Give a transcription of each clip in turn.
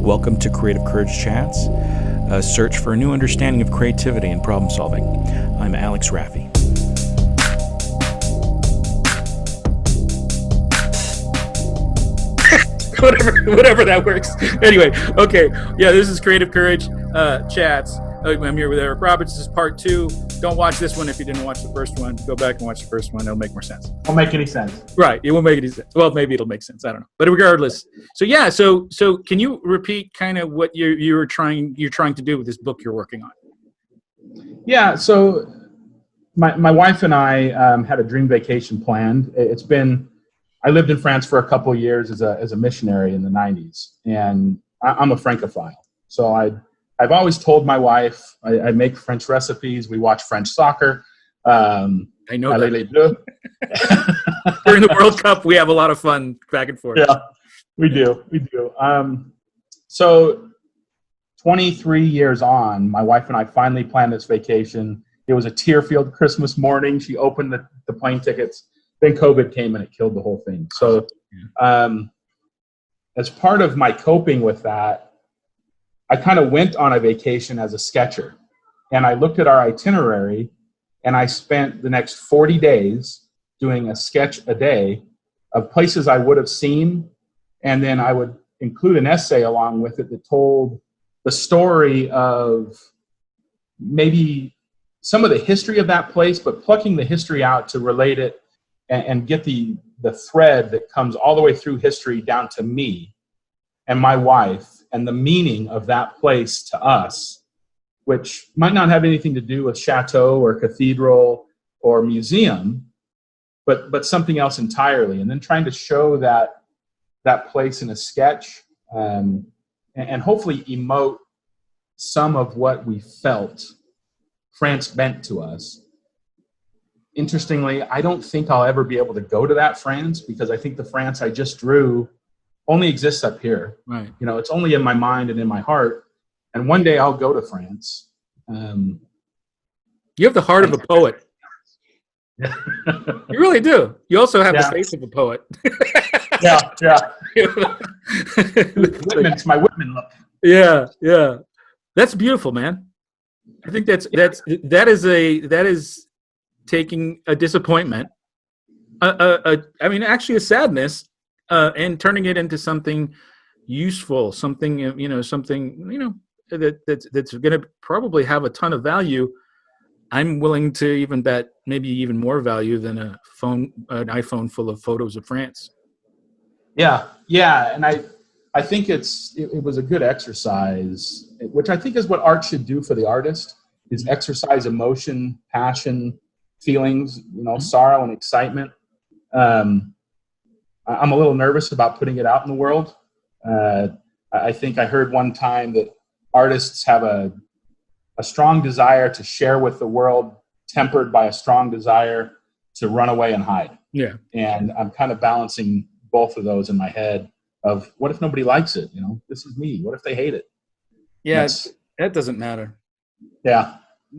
Welcome to Creative Courage Chats, a search for a new understanding of creativity and problem solving. I'm Alex Raffi. whatever that works. Anyway, okay. Yeah, this is Creative Courage Chats. I'm here with Eric Roberts. This is part 2. Don't watch this one if you didn't watch the first one. Go back and watch the first one. It'll make more sense. Won't make any sense. Right. It won't make any sense. Well, maybe it'll make sense. I don't know. But regardless. So yeah. So can you repeat kind of what you're trying to do with this book you're working on? Yeah. So my wife and I had a dream vacation planned. I lived in France for a couple of years as a missionary in the 90s, and I'm a Francophile. So I've always told my wife I make French recipes. We watch French soccer. I know that. During the World Cup, we have a lot of fun back and forth. Yeah, we do. So 23 years on, my wife and I finally planned this vacation. It was a tear-filled Christmas morning. She opened the plane tickets. Then COVID came and it killed the whole thing. So as part of my coping with that, I kind of went on a vacation as a sketcher. And I looked at our itinerary, and I spent the next 40 days doing a sketch a day of places I would have seen. And then I would include an essay along with it that told the story of maybe some of the history of that place, but plucking the history out to relate it and get the thread that comes all the way through history down to me and my wife and the meaning of that place to us, which might not have anything to do with chateau or cathedral or museum, but something else entirely. And then trying to show that place in a sketch and hopefully emote some of what we felt France meant to us. Interestingly, I don't think I'll ever be able to go to that France because I think the France I just drew only exists up here. Right. You know, it's only in my mind and in my heart. And one day I'll go to France. You have the heart of a poet. You really do. You also have the face of a poet. Yeah. It's my Whitman look. Yeah. That's beautiful, man. I think that is taking a disappointment, actually a sadness, and turning it into something useful, something that's going to probably have a ton of value. I'm willing to even bet maybe even more value than an iPhone full of photos of France. Yeah, and I think it was a good exercise, which I think is what art should do for the artist, is exercise emotion, passion, feelings, sorrow and excitement. I'm a little nervous about putting it out in the world. I think I heard one time that artists have a strong desire to share with the world, tempered by a strong desire to run away and hide. Yeah. And I'm kind of balancing both of those in my head of what if nobody likes it? This is me. What if they hate it? Yeah, that doesn't matter. Yeah.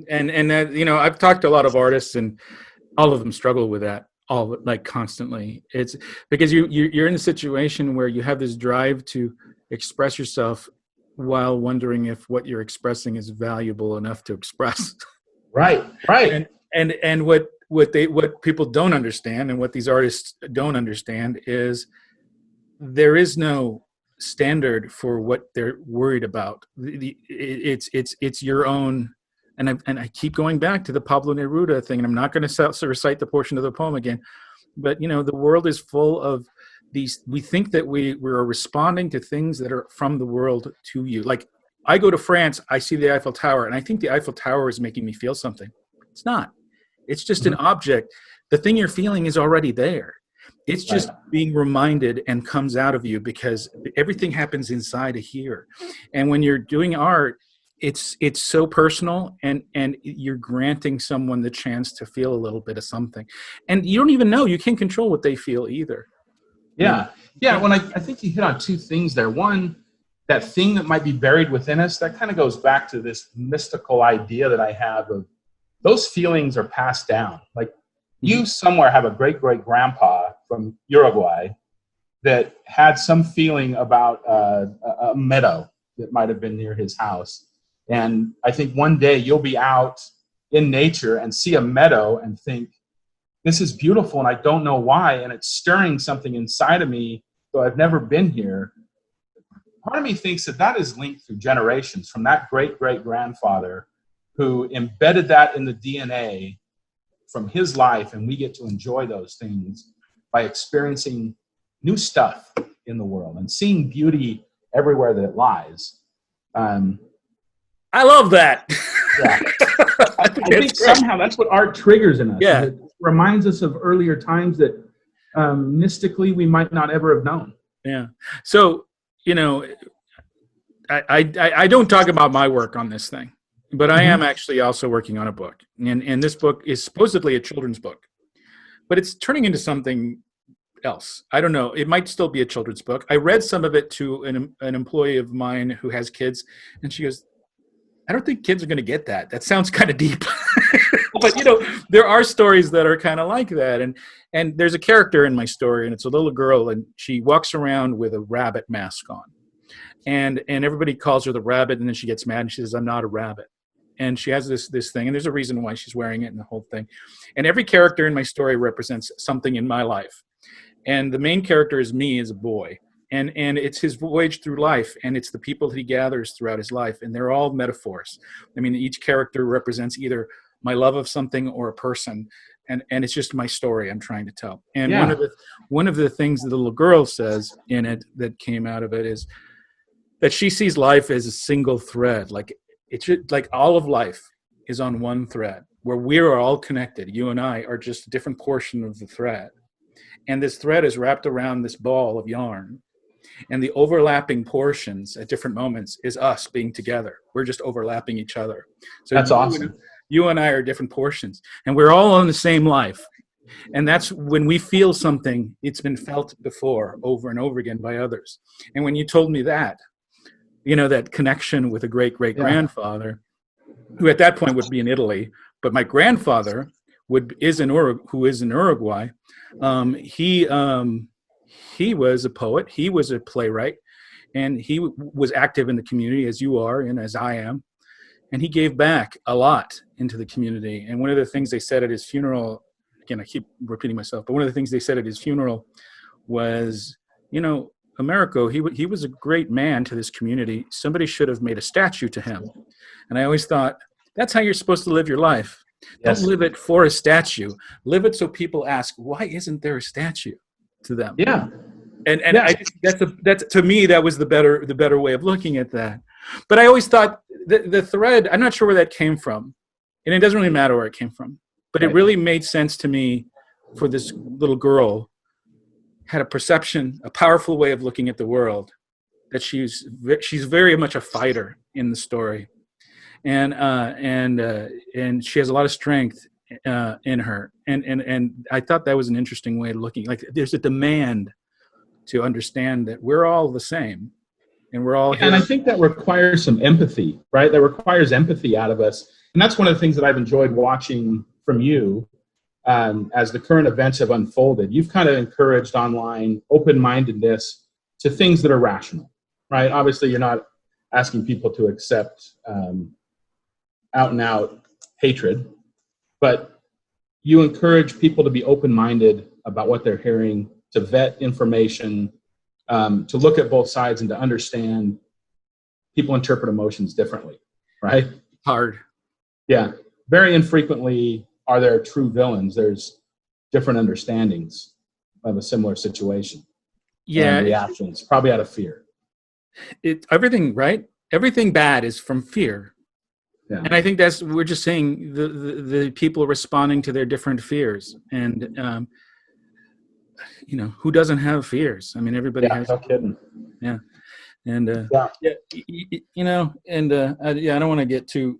And that, I've talked to a lot of artists, and all of them struggle with that, constantly. It's because you're in a situation where you have this drive to express yourself while wondering if what you're expressing is valuable enough to express. Right. And what people don't understand, and what these artists don't understand, is there is no standard for what they're worried about. It's your own. And I keep going back to the Pablo Neruda thing, and I'm not going to recite the portion of the poem again, but the world is full of these. We think that we're responding to things that are from the world to you. Like, I go to France, I see the Eiffel Tower, and I think the Eiffel Tower is making me feel something. It's not. It's just an object. The thing you're feeling is already there. It's just being reminded and comes out of you because everything happens inside of here. And when you're doing art, it's so personal, and you're granting someone the chance to feel a little bit of something, and you don't even know. You can't control what they feel either. Yeah. When I think you hit on two things there. One, that thing that might be buried within us, that kind of goes back to this mystical idea that I have of those feelings are passed down. Like, you somewhere have a great grandpa from Uruguay that had some feeling about a meadow that might have been near his house. And I think one day you'll be out in nature and see a meadow and think, this is beautiful and I don't know why, and it's stirring something inside of me, though I've never been here. Part of me thinks that that is linked through generations from that great-great-grandfather who embedded that in the DNA from his life, and we get to enjoy those things by experiencing new stuff in the world and seeing beauty everywhere that it lies. I love that. Yeah. I think somehow that's what art triggers in us. Yeah. It reminds us of earlier times that mystically we might not ever have known. Yeah. So, you know, I don't talk about my work on this thing, but I am actually also working on a book. And this book is supposedly a children's book, but it's turning into something else. I don't know. It might still be a children's book. I read some of it to an employee of mine who has kids, and she goes, I don't think kids are going to get that. That sounds kind of deep. But, you know, there are stories that are kind of like that. And there's a character in my story, and it's a little girl, and she walks around with a rabbit mask on. And everybody calls her the rabbit, and then she gets mad, and she says, I'm not a rabbit. And she has this thing, and there's a reason why she's wearing it and the whole thing. And every character in my story represents something in my life. And the main character is me as a boy. And it's his voyage through life, and it's the people he gathers throughout his life, and they're all metaphors. I mean, each character represents either my love of something or a person, and it's just my story I'm trying to tell. And one of the things the little girl says in it that came out of it is that she sees life as a single thread, like it should, like all of life is on one thread, where we are all connected. You and I are just a different portion of the thread, and this thread is wrapped around this ball of yarn. And the overlapping portions at different moments is us being together. We're just overlapping each other. So that's awesome. You and I are different portions, and we're all on the same life. And that's when we feel something, it's been felt before over and over again by others. And when you told me that, you know, that connection with a great-great-grandfather, who at that point would be in Italy, but my grandfather who is in Uruguay, he was a poet, he was a playwright, and he was active in the community as you are and as I am. And he gave back a lot into the community. And one of the things they said at his funeral, again, I keep repeating myself, but one of the things they said at his funeral was, you know, Americo, he was a great man to this community. Somebody should have made a statue to him. And I always thought, that's how you're supposed to live your life. Yes. Don't live it for a statue. Live it so people ask, why isn't there a statue to them? Yeah. And that's to me, that was the better way of looking at that. But I always thought the thread, I'm not sure where that came from. And it doesn't really matter where it came from. But it really made sense to me for this little girl had a perception, a powerful way of looking at the world, that she's very much a fighter in the story. And she has a lot of strength in her. And I thought that was an interesting way of looking. Like there's a demand to understand that we're all the same. And we're all here. And I think that requires some empathy, right? That requires empathy out of us. And that's one of the things that I've enjoyed watching from you as the current events have unfolded. You've kind of encouraged online open-mindedness to things that are rational, right? Obviously, you're not asking people to accept out-and-out hatred, but you encourage people to be open-minded about what they're hearing, to vet information, to look at both sides and to understand people interpret emotions differently, right? Hard. Yeah. Very infrequently are there true villains. There's different understandings of a similar situation. Yeah. And reactions, probably out of fear. Everything, right? Everything bad is from fear. Yeah. And I think we're just saying the people responding to their different fears. And, you know, who doesn't have fears? I mean, everybody has. No kidding. Yeah. And, you know, and, I don't want to get too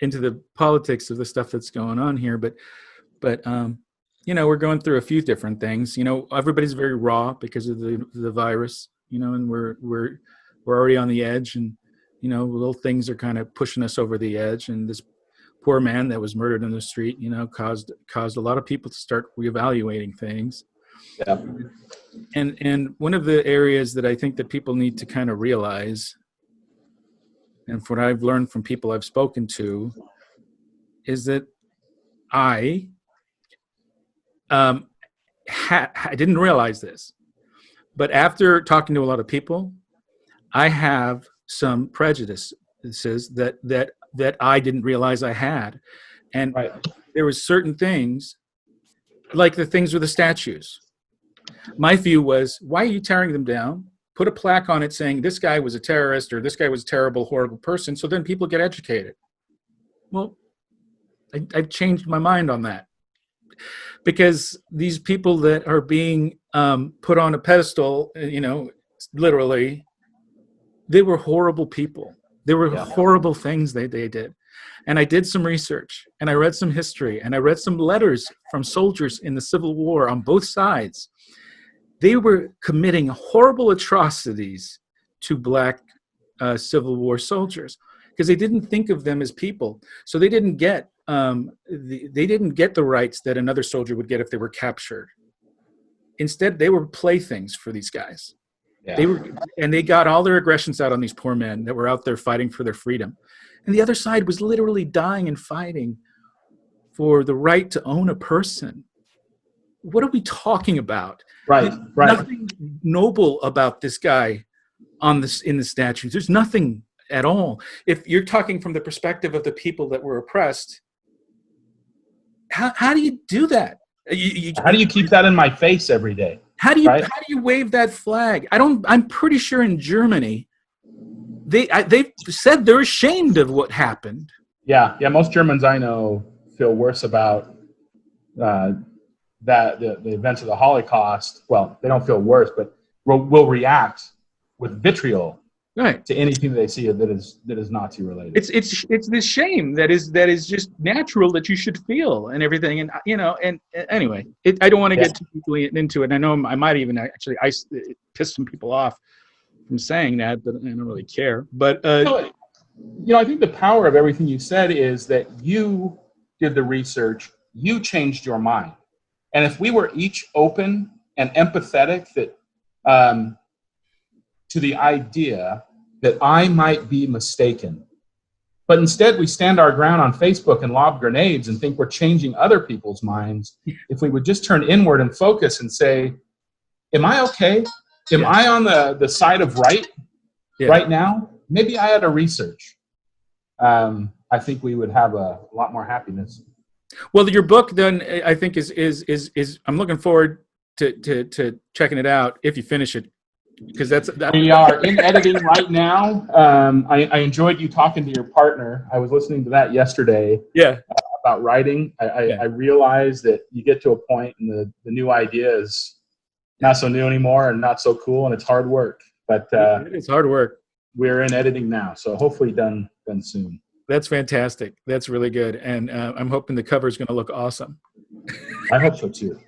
into the politics of the stuff that's going on here, but, you know, we're going through a few different things. You know, everybody's very raw because of the virus, you know, and we're already on the edge, and, you know, little things are kind of pushing us over the edge. And this poor man that was murdered in the street, you know, caused a lot of people to start reevaluating things. Yeah. And one of the areas that I think that people need to kind of realize, and from what I've learned from people I've spoken to, is that I I didn't realize this, but after talking to a lot of people, I have some prejudices that I didn't realize I had, and Right. there was certain things, like the things with the statues. My view was, why are you tearing them down? Put a plaque on it saying this guy was a terrorist or this guy was a terrible, horrible person, so then people get educated. Well, I've changed my mind on that, because these people that are being put on a pedestal, literally, they were horrible people. There were horrible things they did. And I did some research, and I read some history, and I read some letters from soldiers in the Civil War on both sides. They were committing horrible atrocities to black Civil War soldiers because they didn't think of them as people. So they didn't get the rights that another soldier would get if they were captured. Instead, they were playthings for these guys. Yeah. They got all their aggressions out on these poor men that were out there fighting for their freedom. And the other side was literally dying and fighting for the right to own a person. What are we talking about? Right. Nothing noble about this guy in the statues. There's nothing at all. If you're talking from the perspective of the people that were oppressed, how do you do that? How do you keep that in my face every day? How do you wave that flag? I'm pretty sure in Germany, they've said they're ashamed of what happened. Yeah. Most Germans I know feel worse about the events of the Holocaust. Well, they don't feel worse, but will react with vitriol, right, to anything that they see that is Nazi related. It's this shame that is just natural that you should feel and everything. And and anyway, I don't want to get too deeply into it. I know I might even actually piss some people off from saying that, but I don't really care. But I think the power of everything you said is that you did the research, you changed your mind. And if we were each open and empathetic to the idea that I might be mistaken, but instead we stand our ground on Facebook and lob grenades and think we're changing other people's minds, if we would just turn inward and focus and say, am I okay? Am I on the side of right right now? Maybe I had to research. I think we would have a lot more happiness. Well, your book then, I think is I'm looking forward to checking it out if you finish it, because that's we are in editing right now. I enjoyed you talking to your partner. I was listening to that yesterday. Yeah. About writing. I realized that you get to a point and the new idea is not so new anymore and not so cool, and it's hard work. But it's hard work. We're in editing now, so hopefully done soon. That's fantastic. That's really good. And I'm hoping the cover is going to look awesome. I hope so too.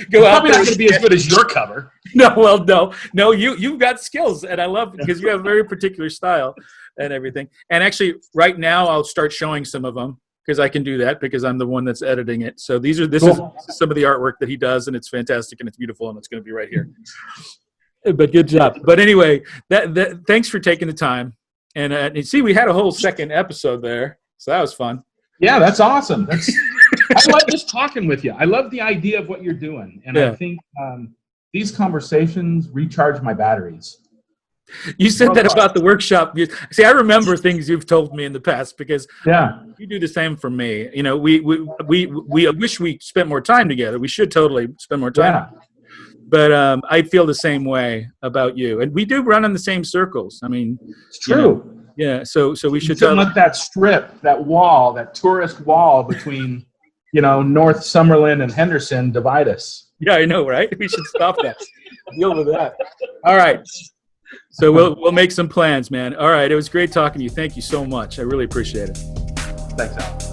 Go out. Probably not going to be as good as your cover. No. You've got skills, and I love it because you have a very particular style and everything. And actually, right now, I'll start showing some of them because I can do that because I'm the one that's editing it. So this is some of the artwork that he does, and it's fantastic and it's beautiful, and it's going to be right here. But good job. But anyway, thanks for taking the time. And see, we had a whole second episode there, so that was fun. Yeah, that's awesome. I love just talking with you. I love the idea of what you're doing, and I think these conversations recharge my batteries. You said that about the workshop. See, I remember things you've told me in the past because you do the same for me. We wish we spent more time together. We should totally spend more time. Yeah. But I feel the same way about you, and we do run in the same circles. I mean, it's true. So we should let that strip, that wall, that tourist wall between North Summerlin and Henderson divide us. Yeah, I know, right? We should stop that. Deal with that. All right. So we'll make some plans, man. All right. It was great talking to you. Thank you so much. I really appreciate it. Thanks, Al.